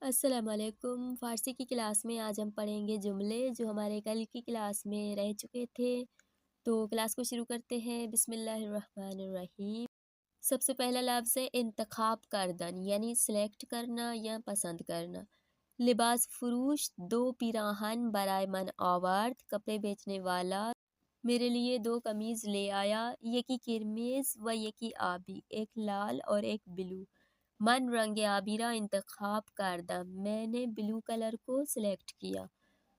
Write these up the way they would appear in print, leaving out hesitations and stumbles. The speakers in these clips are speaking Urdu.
السلام علیکم۔ فارسی کی کلاس میں آج ہم پڑھیں گے جملے جو ہمارے کل کی کلاس میں رہ چکے تھے۔ تو کلاس کو شروع کرتے ہیں۔ بسم اللہ الرحمن الرحیم۔ سب سے پہلا لفظ ہے انتخاب کردن، یعنی سلیکٹ کرنا یا پسند کرنا۔ لباس فروش دو پیراہن برائے من آورد، کپڑے بیچنے والا میرے لیے دو قمیض لے آیا، یکی کرمیز و یکی آبی، ایک لال اور ایک بلو۔ من رنگ آبی را انتخاب کردہ، میں نے بلو کلر کو سلیکٹ کیا۔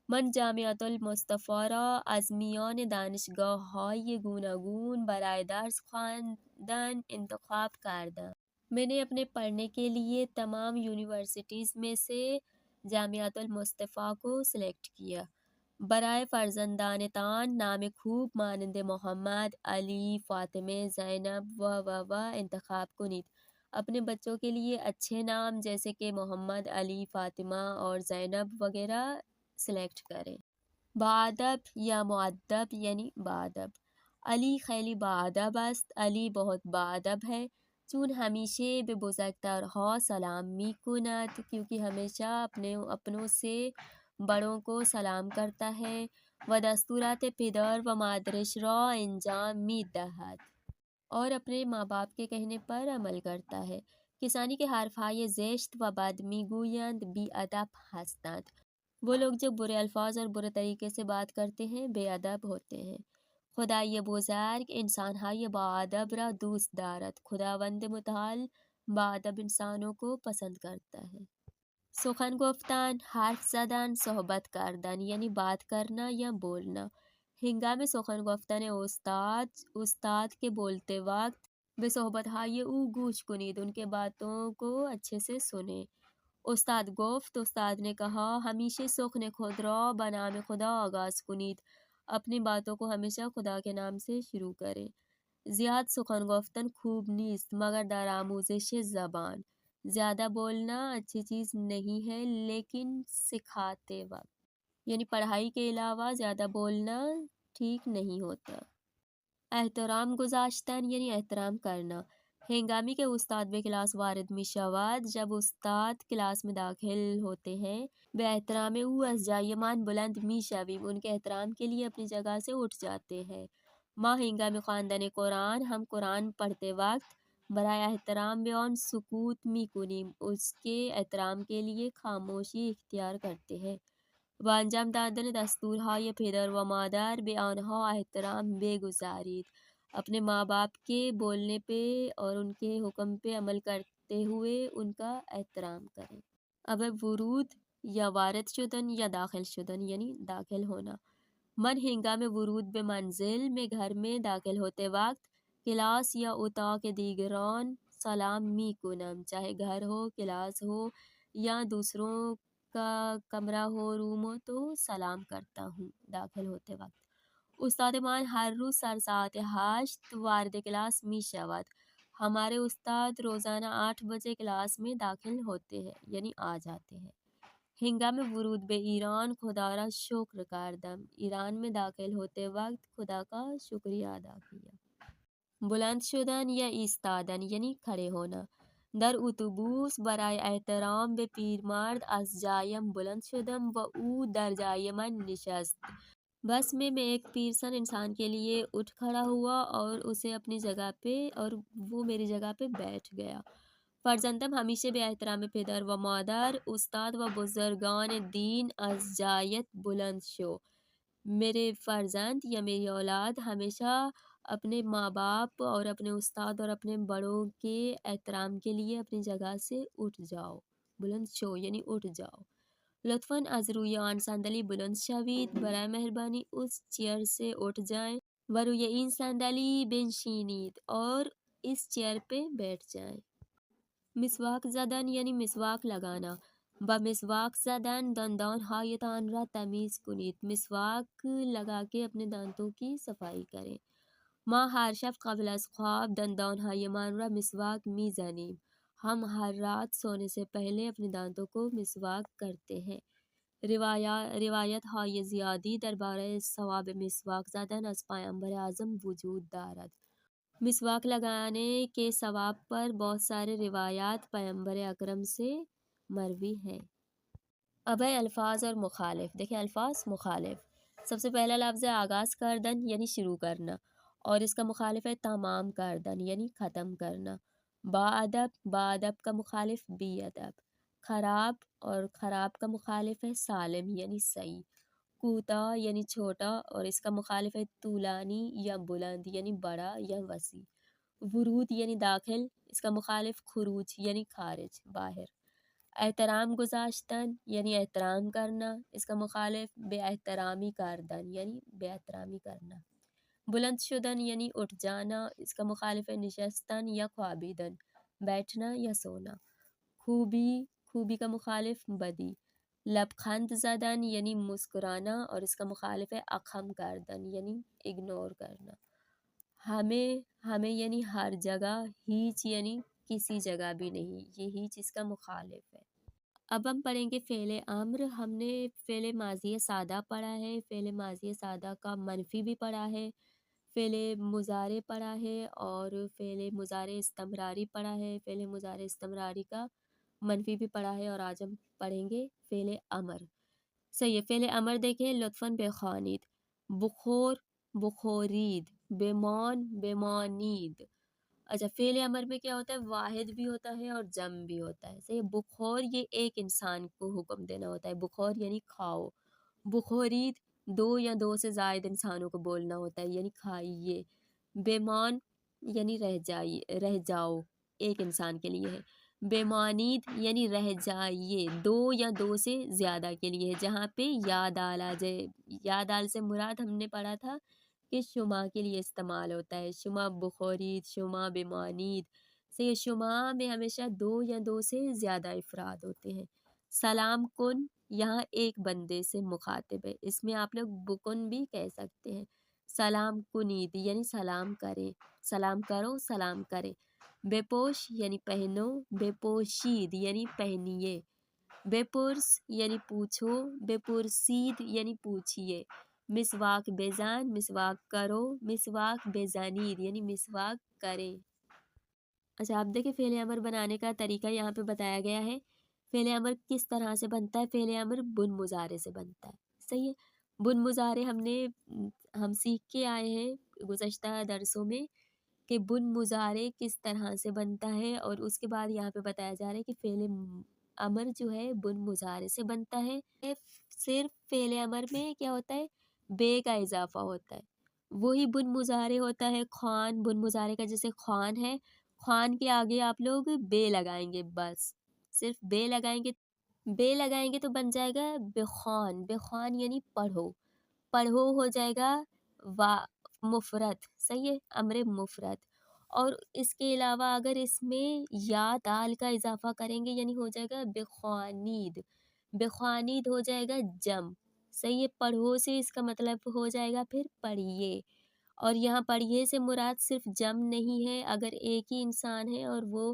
من جامعۃ المصطفیٰ را از میان دانشگاه های گوناگون برای درس خواندن انتخاب کردم، میں نے اپنے پڑھنے کے لیے تمام یونیورسٹیز میں سے جامعۃ المصطفیٰ کو سلیکٹ کیا۔ برائے فرزندانتان نام خوب مانند محمد، علی، فاطمہ، زینب و انتخاب کنید، اپنے بچوں کے لیے اچھے نام جیسے کہ محمد، علی، فاطمہ اور زینب وغیرہ سلیکٹ کریں۔ باادب یا مؤدب یعنی باادب۔ علی خیلی باادب است، علی بہت باادب ہے، چون ہمیشہ به بزرگترها سلام می کند، کیونکہ ہمیشہ اپنوں سے بڑوں کو سلام کرتا ہے، و دستورات پدر و مادرش را انجام می دهد، اور اپنے ماں باپ کے کہنے پر عمل کرتا ہے۔ کسانی کے حرفهای زشت و بد میگویند بی ادب هستند، وہ لوگ جو برے الفاظ اور برے طریقے سے بات کرتے ہیں بے ادب ہوتے ہیں۔ خدای بزرگ انسانهای باادب را دوست دارد، خداوند متعال باادب انسانوں کو پسند کرتا ہے۔ سخن گفتن، حرف زدن، صحبت کردن یعنی بات کرنا یا بولنا۔ ہنگام سخن گفتن استاد کے بولتے وقت به صحبتهای او گوش کنید، ان کے باتوں کو اچھے سے سنیں۔ استاد گفت، استاد نے کہا، ہمیشہ سخن خود را به نام خدا آغاز کنید، اپنی باتوں کو ہمیشہ خدا کے نام سے شروع کریں۔ زیاد سخن گفتن خوب نیست مگر در آموزش زبان، زیادہ بولنا اچھی چیز نہیں ہے لیکن سکھاتے وقت، یعنی پڑھائی کے علاوہ زیادہ بولنا ٹھیک نہیں ہوتا۔ احترام گذاشتن یعنی احترام کرنا۔ ہنگامی کے استاد به کلاس وارد می شود، جب استاد کلاس میں داخل ہوتے ہیں، به احترام او از جایمان بلند می شویم، ان کے احترام کے لیے اپنی جگہ سے اٹھ جاتے ہیں۔ ما ہنگام خواندن قرآن، ہم قرآن پڑھتے وقت برای احترام به آن سکوت می کنیم، اس کے احترام کے لیے خاموشی اختیار کرتے ہیں۔ و انجام دادن دستورهای پدر و مادر، به آنها احترام بگذارید، اپنے ماں باپ کے بولنے پہ اور ان کے حکم پہ عمل کرتے ہوئے ان کا احترام کریں۔ اب ورود یا وارد شدن یا داخل شدن یعنی داخل ہونا۔ من ہنگام ورود به منزل، میں گھر میں داخل ہوتے وقت، کلاس یا اتاق دیگران سلام می کنم، چاہے گھر ہو، کلاس ہو یا دوسروں کا کمرہ ہو، روم ہو، تو سلام کرتا ہوں داخل ہوتے وقت۔ استاد من ہر روز سر ساعت 8 وارد کلاس می شود، ہمارے استاد روزانہ 8 بجے کلاس میں داخل ہوتے ہیں یعنی آ جاتے ہیں۔ ہنگام ورود به ایران خدا را شکر کردم، ایران میں داخل ہوتے وقت خدا کا شکریہ ادا کیا۔ بلند شدن یا ایستادن یعنی کھڑے ہونا۔ در اتوبوس برای احترام به پیرمرد از جایم بلند شدم و او در جای من نشست، بس میں ایک پیرسن انسان کے لیے اٹھ کھڑا ہوا اور اسے اپنی جگہ پہ اور وہ میری جگہ پہ بیٹھ گیا۔ فرزندم ہمیشہ به احترام پدر و مادر، استاد و بزرگان دین از جایت بلند شو، میرے فرزند یا میری اولاد ہمیشہ اپنے ماں باپ اور اپنے استاد اور اپنے بڑوں کے احترام کے لیے اپنی جگہ سے اٹھ جاؤ، بلند شو یعنی اٹھ جاؤ۔ لطفاً از روی آن صندلی بلند شوید، برائے مہربانی اس چیئر سے اٹھ جائیں، و روی این صندلی بنشینید، اور اس چیئر پہ بیٹھ جائیں۔ مسواک زدن یعنی مسواک لگانا۔ با مسواک زدن دندانهایتان را تمیز کنید، مسواک لگا کے اپنے دانتوں کی صفائی کریں۔ ما ہر شب قبل از خواب دندانهایمان را مسواک می زنیم، ہم ہر رات سونے سے پہلے اپنے دانتوں کو مسواک کرتے ہیں۔ روایت های زیادی درباره ثواب مسواک زدن از پیامبر اعظم وجود دارد، مسواک لگانے کے ثواب پر بہت سارے روایات پیغمبر اکرم سے مروی ہیں۔ اب ہے الفاظ اور مخالف. دیکھیں الفاظ مخالف. سب سے پہلا لفظ ہے آغاز کردن یعنی شروع کرنا، اور اس کا مخالف ہے تمام کردن یعنی ختم کرنا. با ادب کا مخالف بی ادب. خراب اور خراب کا مخالف ہے سالم یعنی صحیح. کوتاہ یعنی چھوٹا، اور اس کا مخالف ہے طولانی یا بلند یعنی بڑا یا وسیع. ورود یعنی داخل، اس کا مخالف خروج یعنی خارج باہر. احترام گزاشتن یعنی احترام کرنا، اس کا مخالف بے احترامی کردن یعنی بے احترامی کرنا. بلند شدن یعنی اٹھ جانا، اس کا مخالف ہے نشستن یا خوابیدن بیٹھنا یا سونا. خوبی کا مخالف بدی. لبخند زدن یعنی مسکرانا، اور اس کا مخالف ہے اخم کردن یعنی اگنور کرنا. ہمیں یعنی ہر جگہ. ہیچ یعنی کسی جگہ بھی نہیں، یہ ہیچ اس کا مخالف ہے. اب ہم پڑھیں گے فعل امر. ہم نے فعل ماضی سادہ پڑھا ہے، فعل ماضی سادہ کا منفی بھی پڑھا ہے، فعل مضارع پڑھا ہے، اور فعل مضارع استمراری پڑھا ہے. فعل مضارع استمراری کا منفی بھی پڑھا ہے، اور آج ہم پڑھیں گے فعل امر. صحیح ہے. فعل امر دیکھیں لطفاً بخوانید. بخور بخورید، بیمان بیمانید. اچھا فعل امر میں کیا ہوتا ہے؟ واحد بھی ہوتا ہے اور جمع بھی ہوتا ہے. صحیح ہے. بخور یہ ایک انسان کو حکم دینا ہوتا ہے، بخور یعنی کھاؤ. بخورید دو یا دو سے زائد انسانوں کو بولنا ہوتا ہے یعنی کھائیے. بیمان یعنی رہ جاؤ، ایک انسان کے لیے ہے. بیمانید یعنی رہ جائیے، دو یا دو سے زیادہ کے لیے ہے. جہاں پہ یا دال آ جائے، یا دال سے مراد ہم نے پڑھا تھا کہ شما کے لیے استعمال ہوتا ہے. شما بخورید، شما بیمانید. سے شما میں ہمیشہ دو یا دو سے زیادہ افراد ہوتے ہیں. سلام کن یہاں ایک بندے سے مخاطب ہے، اس میں آپ لوگ بکن بھی کہہ سکتے ہیں. سلام کنید یعنی سلام کریں، سلام کرو، سلام کریں. بے پوش یعنی پہنو، بے پوشید یعنی پہنیے. بے پرس یعنی پوچھو، بے پرسید یعنی پوچھیے. مسواک بیزان مسواک کرو، مسواک بیزانید یعنی مسواک کریں. اچھا آپ دیکھیں فعل امر بنانے کا طریقہ یہاں پہ بتایا گیا ہے. فعل امر کس طرح سے بنتا ہے؟ فعل امر بن مضارع سے بنتا ہے. صحیح ہے. بن مضارع ہم سیکھ کے آئے ہیں گزشتہ درسوں میں کہ بن مضارع کس طرح سے بنتا ہے، اور اس کے بعد یہاں پہ بتایا جا رہا ہے کہ فعل امر جو ہے بن مضارع سے بنتا ہے. صرف فعل امر میں کیا ہوتا ہے؟ بے کا اضافہ ہوتا ہے. وہی بن مضارع ہوتا ہے خوان. بن مضارع کا جیسے خوان ہے، خوان کے آگے آپ لوگ بے لگائیں گے، بس صرف بے لگائیں گے تو بن جائے گا بخوان. بخوان یعنی پڑھو، پڑھو ہو جائے گا مفرد. صحیح ہے، امر مفرد. اور اس کے علاوہ اگر اس میں یا دال کا اضافہ کریں گے یعنی ہو جائے گا بخوانید. بخوانید ہو جائے گا جم. صحیح ہے. پڑھو سے اس کا مطلب ہو جائے گا پھر پڑھیے، اور یہاں پڑھیے سے مراد صرف جم نہیں ہے. اگر ایک ہی انسان ہے اور وہ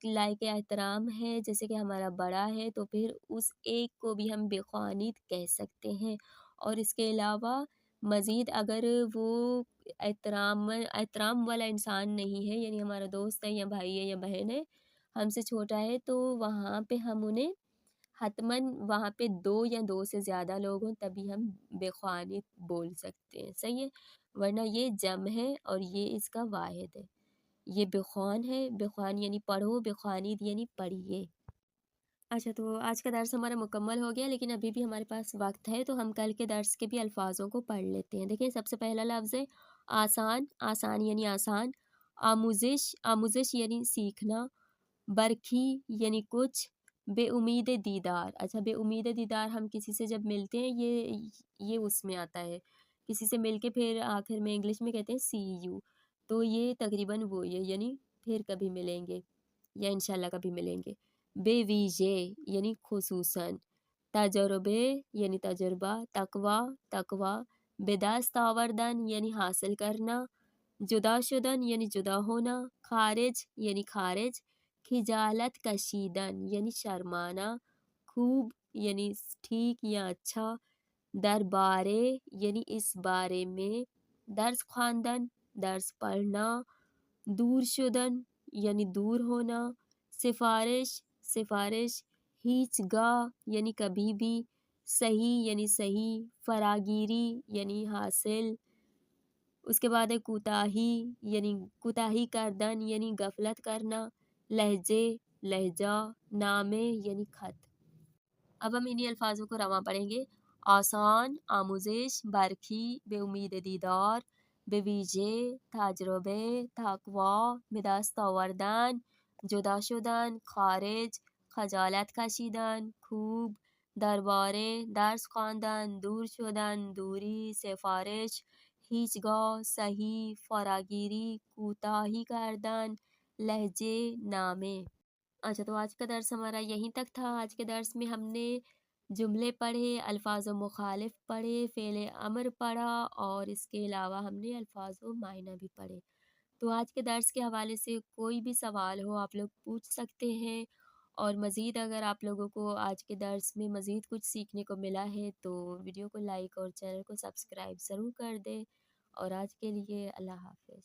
لائق احترام ہے، جیسے کہ ہمارا بڑا ہے، تو پھر اس ایک کو بھی ہم بخوانید کہہ سکتے ہیں. اور اس کے علاوہ مزید اگر وہ احترام والا انسان نہیں ہے، یعنی ہمارا دوست ہے یا بھائی ہے یا بہن ہے، ہم سے چھوٹا ہے، تو وہاں پہ ہم انہیں حتماً وہاں پہ دو یا دو سے زیادہ لوگ ہوں تبھی ہم بخوانید بول سکتے ہیں. صحیح ہے. ورنہ یہ جم ہے اور یہ اس کا واحد ہے. یہ بخوان ہے، بخوان یعنی پڑھو، بخوانید یعنی پڑھیے. اچھا تو آج کا درس ہمارا مکمل ہو گیا، لیکن ابھی بھی ہمارے پاس وقت ہے تو ہم کل کے درس کے بھی الفاظوں کو پڑھ لیتے ہیں. دیکھیں سب سے پہلا لفظ ہے آسان. آسان یعنی آسان. آموزش. آموزش یعنی سیکھنا. برکھی یعنی کچھ. بے امید دیدار. اچھا بے امید دیدار ہم کسی سے جب ملتے ہیں یہ اس میں آتا ہے، کسی سے مل کے پھر آخر میں انگلش میں کہتے ہیں سی یو، تو یہ تقریباً وہی ہے، یعنی پھر کبھی ملیں گے یا انشاءاللہ کبھی ملیں گے. بے ویژے یعنی خصوصاً. تجربے یعنی تجربہ. تقوی. بدست آوردن یعنی حاصل کرنا. جدا شدن یعنی جدا ہونا. خارج یعنی خارج. خجالت کشیدن یعنی شرمانا. خوب یعنی ٹھیک یا اچھا. دربارے یعنی اس بارے میں. درس خواندن درس پڑھنا. دور شدن یعنی دور ہونا. سفارش. ہیچ گا یعنی کبھی بھی، صحیح یعنی صحیح، فراگیری یعنی حاصل، اس کے بعد ہے کوتاہی یعنی کوتاہی کردن یعنی غفلت کرنا، لہجے لہجہ، نامے یعنی خط۔ اب ہم انہی الفاظوں کو رواں پڑھیں گے۔ آسان، آموزش، برکھی، بے امید دیدار، بے ویژه، تجربه، تقوا، به دست آوردن، جدا شدن، خارج، خجالت کشیدن، خوب، درباره، درس خواندن، دور شدن، دوری، سفارش، هیچگاه، صحیح، فراگیری، کوتاہی کردن، لہجے، نامے۔ اچھا تو آج کا درس ہمارا یہیں تک تھا۔ آج کے درس میں ہم نے جملے پڑھے، الفاظ و مخالف پڑھے، فعل امر پڑھا اور اس کے علاوہ ہم نے الفاظ و معنی بھی پڑھے۔ تو آج کے درس کے حوالے سے کوئی بھی سوال ہو آپ لوگ پوچھ سکتے ہیں، اور مزید اگر آپ لوگوں کو آج کے درس میں مزید کچھ سیکھنے کو ملا ہے تو ویڈیو کو لائک اور چینل کو سبسکرائب ضرور کر دیں، اور آج کے لیے اللہ حافظ۔